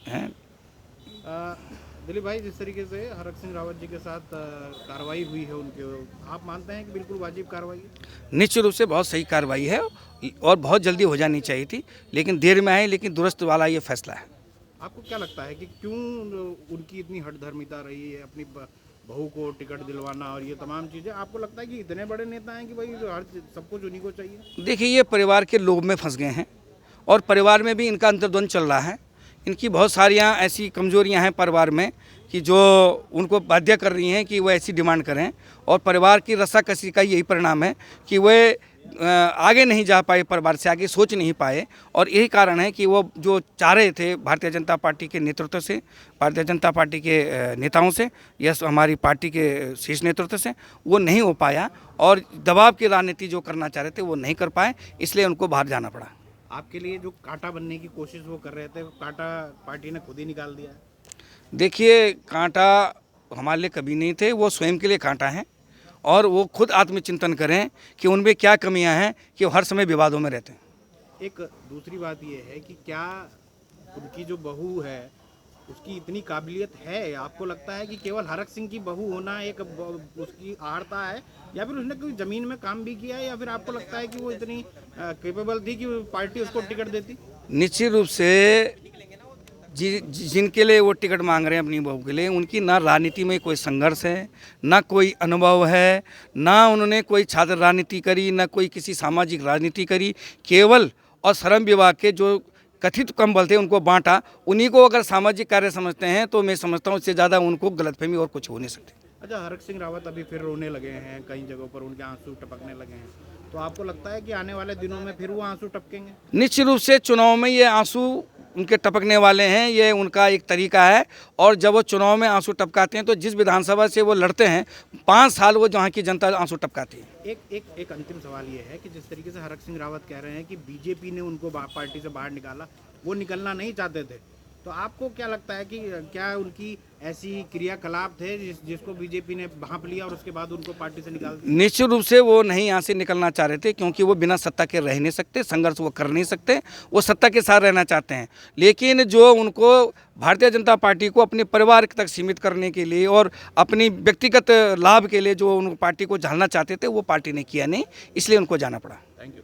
हैं। दिलीप भाई, जिस तरीके से हरक सिंह रावत जी के साथ कार्रवाई हुई है उनके, आप मानते हैं कि बिल्कुल वाजिब कार्रवाई है? निश्चित रूप से बहुत सही कार्रवाई है और बहुत जल्दी हो जानी चाहिए थी, लेकिन देर में आई, लेकिन दुरुस्त वाला ये फैसला है। आपको क्या लगता है कि क्यों उनकी इतनी हठधर्मिता रही है अपनी बहू को टिकट दिलवाना और ये तमाम चीज़ें? आपको लगता है कि इतने बड़े नेता हैं कि भाई हर सब कुछ उन्हीं को चाहिए? देखिए, ये परिवार के लोभ में फंस गए हैं और परिवार में भी इनका अंतर्द्वंद चल रहा है। इनकी बहुत सारियां ऐसी कमजोरियां हैं परिवार में कि जो उनको बाध्य कर रही हैं कि वह ऐसी डिमांड करें, और परिवार की रस्साकसी का यही परिणाम है कि वे आगे नहीं जा पाए, परिवार से आगे सोच नहीं पाए। और यही कारण है कि वो जो चाह रहे थे भारतीय जनता पार्टी के नेतृत्व से, भारतीय जनता पार्टी के नेताओं से, या हमारी पार्टी के शीर्ष नेतृत्व से, वो नहीं हो पाया और दबाव की राजनीति जो करना चाह रहे थे वो नहीं कर पाए, इसलिए उनको बाहर जाना पड़ा। आपके लिए जो कांटा बनने की कोशिश वो कर रहे थे, वो कांटा पार्टी ने खुद ही निकाल दिया है। देखिए, कांटा हमारे लिए कभी नहीं थे, वो स्वयं के लिए कांटा हैं और वो खुद आत्मचिंतन करें कि उनमें क्या कमियां हैं कि वो हर समय विवादों में रहते हैं। एक दूसरी बात ये है कि क्या उनकी जो बहू है उसकी इतनी काबिलियत है? आपको लगता है कि केवल हरक सिंह की बहू होना एक उसकी आड़ता है, या फिर उसने कोई जमीन में काम भी किया है, या फिर आपको लगता है कि वो इतनी कैपेबल थी कि पार्टी उसको टिकट देती? निश्चित रूप से जिनके लिए वो टिकट मांग रहे हैं अपनी बहू के लिए, उनकी ना राजनीति में कोई संघर्ष है, ना कोई अनुभव है, ना उन्होंने कोई छात्र राजनीति करी, ना कोई किसी सामाजिक राजनीति करी। केवल और श्रम विभाग के जो कथित कंबल थे उनको बांटा, उन्हीं को अगर सामाजिक कार्य समझते हैं तो मैं समझता हूँ इससे ज़्यादा उनको गलतफहमी और कुछ हो नहीं सकती। अच्छा, हरक सिंह रावत अभी फिर रोने लगे हैं, कई जगहों पर उनके आंसू टपकने लगे हैं, तो आपको लगता है कि आने वाले दिनों में फिर वो आंसू टपकेंगे? निश्चित रूप से चुनाव में ये आंसू उनके टपकने वाले हैं, ये उनका एक तरीका है। और जब वो चुनाव में आंसू टपकाते हैं तो जिस विधानसभा से वो लड़ते हैं 5 साल वो जहाँ की जनता आंसू टपकाती है। एक अंतिम सवाल ये है कि जिस तरीके से हरक सिंह रावत कह रहे हैं कि बीजेपी ने उनको पार्टी से बाहर निकाला, वो निकलना नहीं चाहते थे, तो आपको क्या लगता है कि क्या उनकी ऐसी क्रियाकलाप थे जिसको बीजेपी ने भांप लिया और उसके बाद उनको पार्टी से निकाल दिया? निश्चित रूप से वो नहीं यहाँ से निकलना चाह रहे थे, क्योंकि वो बिना सत्ता के रह नहीं सकते, संघर्ष वो कर नहीं सकते, वो सत्ता के साथ रहना चाहते हैं। लेकिन जो उनको भारतीय जनता पार्टी को अपने परिवार तक सीमित करने के लिए और अपनी व्यक्तिगत लाभ के लिए जो उन पार्टी को झालना चाहते थे, वो पार्टी ने किया नहीं, इसलिए उनको जाना पड़ा। Thank you.